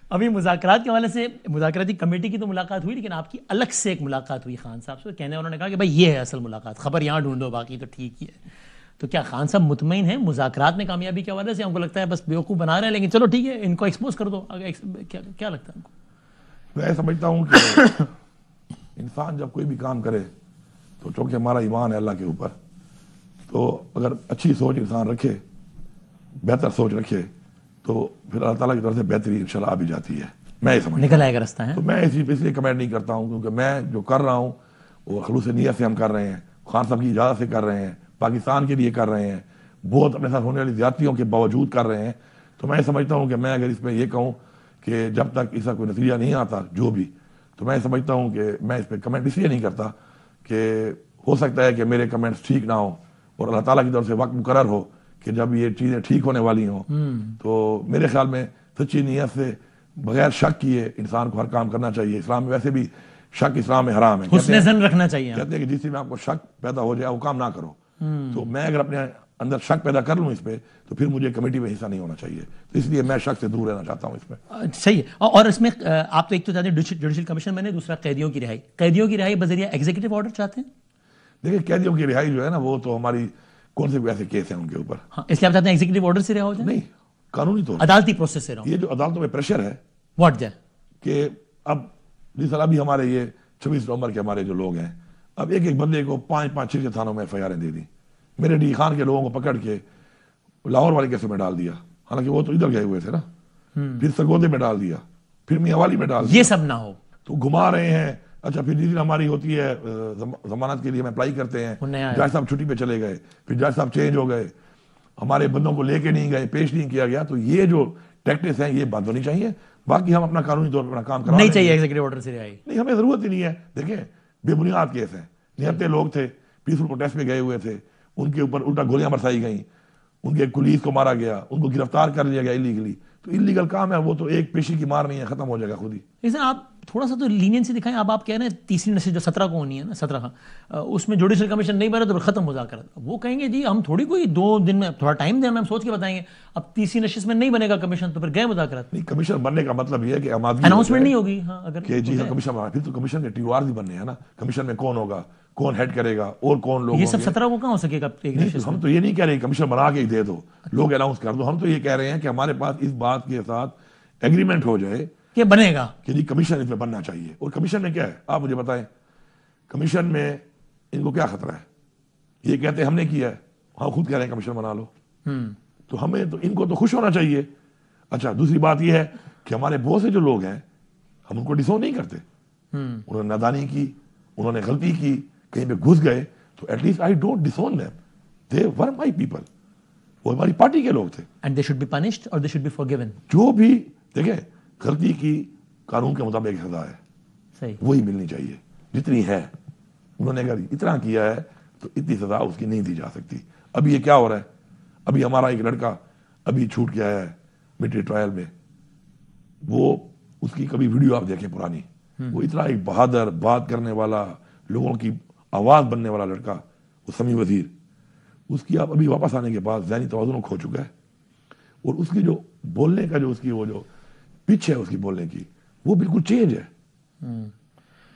ابھی مذاکرات کے حوالے سے مذاکراتی کمیٹی کی تو ملاقات ہوئی، لیکن آپ کی الگ سے ایک ملاقات ہوئی خان صاحب سے، کہنے انہوں نے کہا کہ بھائی یہ ہے اصل ملاقات، خبر یہاں ڈھونڈو باقی تو ٹھیک ہی ہے. تو کیا خان صاحب مطمئن ہیں مذاکرات میں کامیابی کے حوالے سے؟ ہم کو لگتا ہے بس بیوقوف بنا رہے ہیں، لیکن چلو ٹھیک ہے ان کو ایکسپوز کر دو. کیا لگتا ہے ہم کو؟ میں سمجھتا ہوں کہ انسان جب کوئی بھی کام کرے تو چونکہ ہمارا ایمان ہے اللہ کے اوپر، تو اگر اچھی سوچ انسان رکھے، بہتر سوچ رکھے، تو پھر اللہ تعالیٰ کی طرف سے بہتری انشاءاللہ آ بھی جاتی ہے. میں یہ سمجھتا نکل آئے گا رستہ ہے. تو میں اس چیز پہ اس لیے کمنٹ نہیں کرتا ہوں کیونکہ میں جو کر رہا ہوں وہ خلوص نیت سے ہم کر رہے ہیں، خان صاحب کی اجازت سے کر رہے ہیں، پاکستان کے لیے کر رہے ہیں، بہت اپنے ساتھ ہونے والی زیادتیوں کے باوجود کر رہے ہیں. تو میں سمجھتا ہوں کہ میں اگر اس میں یہ کہوں کہ جب تک اس کا کوئی نتیجہ نہیں آتا جو بھی، تو میں سمجھتا ہوں کہ میں اس پہ کمنٹ اس لیے نہیں کرتا کہ ہو سکتا ہے کہ میرے کمنٹس ٹھیک نہ ہوں اور اللہ تعالیٰ کی طرف سے وقت مقرر ہو کہ جب یہ چیزیں ٹھیک ہونے والی ہوں. تو میرے خیال میں سچی نیت سے بغیر شک کیے انسان کو ہر کام کرنا چاہیے. اسلام میں ویسے بھی شک اسلام میں حرام ہے، حسن ظن رکھنا چاہیے. کہتے ہیں کہ جس چیز میں آپ کو شک پیدا ہو جائے وہ کام نہ کرو. تو میں اگر اپنے اندر شک پیدا کر لوں اس پہ تو پھر مجھے کمیٹی میں حصہ نہیں ہونا چاہیے. تو اس لیے میں شک سے دور رہنا چاہتا ہوں اس میں. صحیح ہے. اور اس میں آپ تو ایک تو چاہتے ہیں جوڈیشل کمیشن میں نے، دوسرا قیدیوں کی رہائی. قیدیوں کی رہائی بذریعہ ایگزیکٹو آرڈر چاہتے ہیں؟ دیکھیں قیدیوں کی رہائی جو ہے نا وہ تو ہماری کون سے ایسے کیس ہیں ان کے اوپر. ہاں اس لیے آپ چاہتے ہیں ایگزیکٹو آرڈر سے رہا ہو جائے؟ نہیں، قانونی طور عدالتی پروسیس سے رہا ہو. یہ جو عدالتوں میں پریشر ہے واٹ جائے کہ اب جس طرح ابھی ہمارے یہ 26 نومبر کے ہمارے جو لوگ ہیں، اب ایک ایک بندے کو 5-5-6 تھانوں میں FIR دے دی. میرے ڈی خان کے لوگوں کو پکڑ کے لاہور والے کیسے میں ڈال دیا، حالانکہ وہ تو ادھر گئے ہوئے تھے نا. پھر سرگودے میں ڈال دیا، پھر میاں والی میں ڈال دیا. یہ سب نہ ہو تو گھما رہے ہیں. اچھا پھر جس دن ہماری ہوتی ہے ضمانت کے لیے ہم اپلائی کرتے ہیں، جج صاحب چھٹی پہ چلے گئے، پھر جج صاحب چینج ہو گئے، ہمارے بندوں کو لے کے نہیں گئے، پیش نہیں کیا گیا. تو یہ جو ٹیکٹکس ہیں یہ بند ہونی چاہیے. باقی ہم اپنا قانونی طور پر اپنا کام کرا نہیں چاہیے ایگزیکٹو آرڈر سے رہائی. نہیں، ہمیں ضرورت ہی نہیں ہے. دیکھیں بے بنیاد کیس ہیں، نہتے لوگ تھے، پیسفل پروٹیسٹ پہ گئے ہوئے تھے، ان کے اوپر الٹا گولیاں برسائی گئیں، ان کے پولیس کو مارا گیا، ان کو گرفتار کر لیا گیا انلیگلی. تو انلیگل کام ہے وہ، تو ایک پیشی کی مار نہیں ہے، ختم ہو جائے گا خود ہی. لیکن آپ تھوڑا سا تو لینینسی دکھائیں. اب آپ کہہ رہے ہیں تیسری نشست جو 17 کو ہونی ہے نا، 17 اس میں جوڈیشل کمیشن نہیں بنا تو ختم مذاکرات. وہ کہیں گے جی ہم تھوڑی کوئی 2 دن میں، تھوڑا ٹائم دیں ہمیں، ہم سوچ کے بتائیں گے. اب تیسری نشست میں نہیں بنے گا کمیشن تو پھر گئے مذاکرات. نہیں، کمیشن بننے کا مطلب یہ ہے کہ اناؤنسمنٹ نہیں ہوگی. ہاں اگر کہ جی ہاں کمیشن بنا، پھر تو کمیشن کے ٹیوارز بھی بننے ہیں نا. کمیشن میں کون ہوگا، کون ہیڈ کرے گا، اور کون لوگ. یہ سب 17 کو کہاں ہو سکے گا ایک نشست؟ ہم تو یہ نہیں کہہ رہے کمیشن بنا کے ہی دے دو، لوگ اناؤنس کر دو. ہم تو یہ کہہ رہے ہیں کہ ہمارے پاس اس بات کے ساتھ ایگریمنٹ ہو جائے کہ بنے گا کہ جی کمیشن اس میں بننا چاہیے. اور کمیشن میں کیا ہے آپ مجھے بتائیں، کمیشن میں ان کو کیا خطرہ ہے؟ یہ کہتے ہیں ہم نے کیا ہے، ہم خود کہہ رہے ہیں کمیشن بنا لو. تو ہمیں تو ان کو تو خوش ہونا چاہیے. اچھا دوسری بات یہ ہے کہ ہمارے بہت سے جو لوگ ہیں ہم ان کو ڈسون نہیں کرتے. انہوں نے نادانی کی، انہوں نے غلطی کی، کہیں پہ گھس گئے، تو at least I don't disown them. They were my people, وہ ہماری پارٹی کے لوگ تھے. And they should be punished اور دے شوڈ بی فارگیون. جو بھی دیکھیں غلطی کی قانون کے مطابق سزا ہے، صحیح وہی ملنی چاہیے جتنی ہے. انہوں نے اگر اتنا کیا ہے تو اتنی سزا اس کی نہیں دی جا سکتی. ابھی یہ کیا ہو رہا ہے، ابھی ہمارا ایک لڑکا ابھی چھوٹ گیا ہے ملٹری ٹرائل میں. وہ اس کی کبھی ویڈیو آپ دیکھیں پرانی، وہ اتنا ایک بہادر، بات کرنے والا، لوگوں کی آواز بننے والا لڑکا، وہ سمیع وزیر. اس کی آپ ابھی واپس آنے کے بعد ذہنی توازن کھو چکا ہے. اور اس کی جو بولنے کا جو اس کی وہ جو پچ ہے اس کی بولنے کی، وہ بالکل چینج ہے.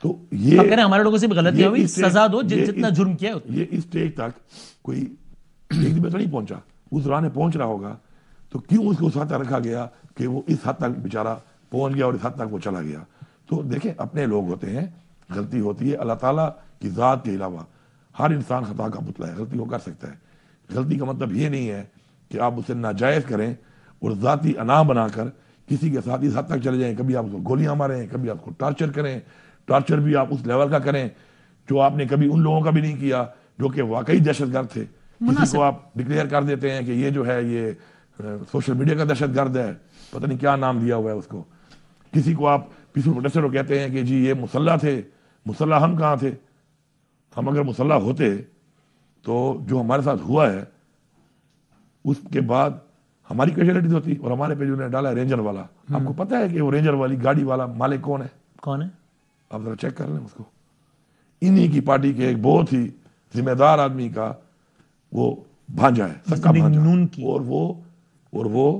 تو یہ ہمارے لوگوں سے بھی غلطی ہوئی، سزا دو جتنا جرم کیا ہے. یہ اس اسٹیج تک کوئی ایک دن میں تو نہیں پہنچا، اس راہ میں پہنچ رہا ہوگا. تو کیوں اس کو اس حد تک رکھا گیا کہ وہ اس حد تک بیچارہ پہنچ گیا اور اس حد تک وہ چلا گیا. تو دیکھیں اپنے لوگ ہوتے ہیں، غلطی ہوتی ہے. اللہ تعالیٰ کی ذات کے علاوہ ہر انسان خطا کا پتلا ہے، غلطی وہ کر سکتا ہے. غلطی کا مطلب یہ نہیں ہے کہ آپ اسے ناجائز کریں اور ذاتی انا بنا کر کسی کے ساتھ اس حد تک چلے جائیں. کبھی آپ اس کو گولیاں ماریں، کبھی آپ کو ٹارچر کریں. ٹارچر بھی آپ اس لیول کا کریں جو آپ نے کبھی ان لوگوں کا بھی نہیں کیا جو کہ واقعی دہشت گرد تھے. کسی کو آپ ڈکلیئر کر دیتے ہیں کہ یہ جو ہے یہ سوشل میڈیا کا دہشت گرد ہے، پتہ نہیں کیا نام دیا ہوا ہے اس کو. کسی کو آپ پیسفل پروٹیسٹر کو کہتے ہیں کہ جی یہ مسلح تھے. مسلح ہم کہاں تھے؟ ہم اگر مسلح ہوتے تو جو ہمارے ساتھ ہوا ہے اس کے بعد ہماری کیجولٹیز ہوتی. اور ہمارے پہ جو نے ڈالا ہے رینجر والا، آپ کو پتہ ہے کہ وہ رینجر والی گاڑی والا مالک کون ہے؟ کون ہے؟ آپ ذرا چیک کر لیں اس کو. انہی کی پارٹی کے ایک بہت ہی ذمہ دار آدمی کا وہ بھانجا ہے، سکا بھانجا. اور وہ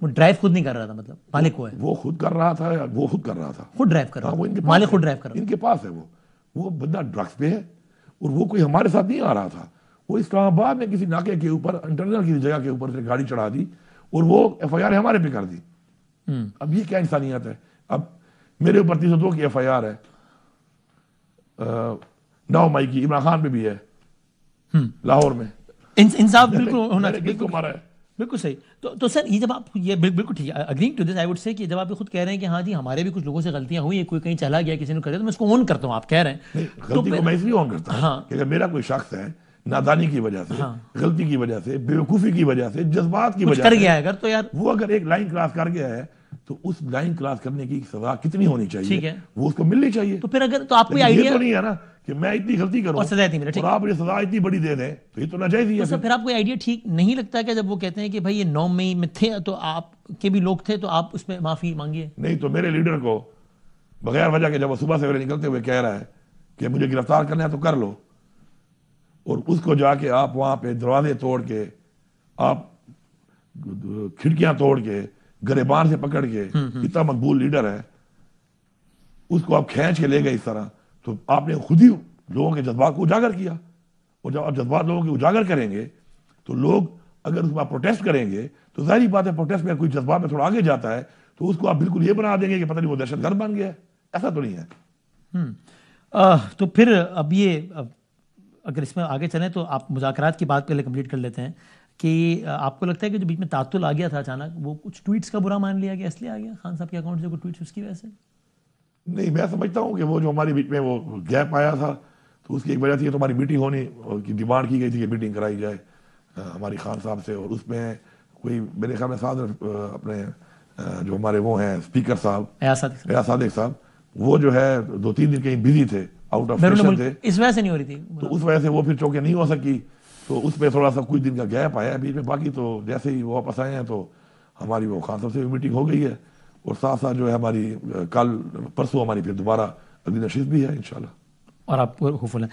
وہ ڈرائیو خود نہیں کر رہا تھا, مطلب مالک وہ ہے, وہ خود کر رہا تھا, وہ خود کر رہا تھا, خود ڈرائیو کر رہا وہ ان کے تھا, پاس مالک ہے. خود ڈرائیو کر رہا ان کے پاس ہے وہ بندہ ڈرگس پہ ہے, اور وہ کوئی ہمارے ساتھ نہیں آ رہا تھا, وہ اسلام آباد میں کسی ناکے کے اوپر انٹرنل کسی جگہ کے اوپر سے گاڑی چڑھا دی اور وہ ایف آئی آر ہمارے پہ کر دی. اب یہ کیا انسانیت ہے؟ اب میرے اوپر 302 کی ایف آئی آر ہے, 9 مئی کی عمران خان پہ بھی ہے لاہور میں, انصاف بالکل ہونا میں نے کس کو مارا ہے؟ بالکل صحیح. تو سر یہ جب آپ یہ بالکل ٹھیک ہے, agreeing to this I would say کہ جب آپ خود کہہ رہے ہیں کہ ہاں جی ہمارے بھی کچھ لوگوں سے غلطیاں ہوئی ہیں, کوئی کہیں چلا گیا کسی نے کر دیا, تو میں اس کو اون کرتا ہوں, آپ کہہ رہے ہیں غلطی کو میں اس لیے اون کرتا ہوں کہ اگر میرا کوئی شخص ہے نادانی کی وجہ سے, غلطی کی وجہ سے, بیوقوفی کی وجہ سے, جذبات کی وجہ سے کر گیا ہے اگر, تو یار وہ اگر ایک لائن کراس کر گیا ہے تو اس لائن کراس کرنے کی سزا کتنی ہونی ٹھیک چاہیے, ہے, وہ اس کو ملنی چاہیے. تو پھر اگر تو آپ کو یہ آئیڈیا تو نہیں ہے نا کہ میں اتنی غلطی کروں اور سزا اتنی ملے, اور آپ مجھے سزا اتنی بڑی دے دیں, تو یہ تو ناجائز ہی ہے. پھر آپ کو آئیڈیا ٹھیک نہیں لگتا کہ جب وہ کہتے ہیں کہ بھائی یہ 9 مئی میں تھے تو آپ کے بھی لوگ تھے تو آپ اس میں معافی مانگیے؟ نہیں تو میرے لیڈر کو بغیر وجہ کے جب وہ صبح سویرے نکلتے ہوئے کہہ رہا ہے کہ مجھے گرفتار کرنا ہے تو کر لو, اور اس کو جا کے آپ وہاں پہ دروازے توڑ کے, آپ کھڑکیاں توڑ کے, گریبان سے پکڑ کے, اتنا مقبول لیڈر ہے, اس کو آپ کھینچ کے لے گئے اس طرح, تو آپ نے خود ہی لوگوں کے جذبات کو اجاگر کیا. اور جب آپ جذبات لوگوں کے اجاگر کریں گے تو لوگ اگر اس میں پروٹیسٹ کریں گے تو ظاہری بات ہے پروٹیسٹ میں کوئی جذبات میں تھوڑا آگے جاتا ہے تو اس کو آپ بالکل یہ بنا دیں گے کہ پتہ نہیں وہ دہشت گرد بن گیا ہے. ایسا تو نہیں ہے. تو پھر اب یہ اگر اس میں آگے چلیں تو آپ مذاکرات کی بات پہلے کمپلیٹ کر لیتے ہیں کہ آپ کو لگتا ہے کہ جو بیچ میں تعطل آ گیا تھا اچانک, وہ کچھ ٹویٹس کا برا مان لیا گیا, اس لیے آ گیا خان صاحب کے اکاؤنٹ سے کوئی ٹویٹس اس کی وجہ سے؟ نہیں, میں سمجھتا ہوں کہ وہ جو ہمارے بیچ میں وہ گیپ آیا تھا تو اس کی ایک وجہ تھی, تو ہماری میٹنگ ہونے کی ڈیمانڈ کی گئی تھی کہ میٹنگ کرائی جائے ہماری خان صاحب سے, اور اس میں کوئی میرے خیال میں ساتھ اپنے جو ہمارے وہ ہیں اسپیکر صاحب ایاز صادق صاحب, وہ جو ہے 2-3 دن کہیں بزی تھے, آؤٹ آف اسٹیشن تھے, اس وجہ سے نہیں ہو رہی تھی, تو اس وجہ سے وہ پھر چونکہ نہیں ہو سکی, تو اس میں تھوڑا سا کچھ دن کا گیپ آیا بیچ میں. باقی تو جیسے ہی وہ واپس آئے ہیں تو ہماری وہ خان صاحب سے بھی میٹنگ ہو گئی ہے, اور ساتھ ساتھ جو ہے ہماری کل پرسوں ہماری پھر دوبارہ اگلی نشست بھی ہے انشاءاللہ. اور آپ ہوپ فل ہیں.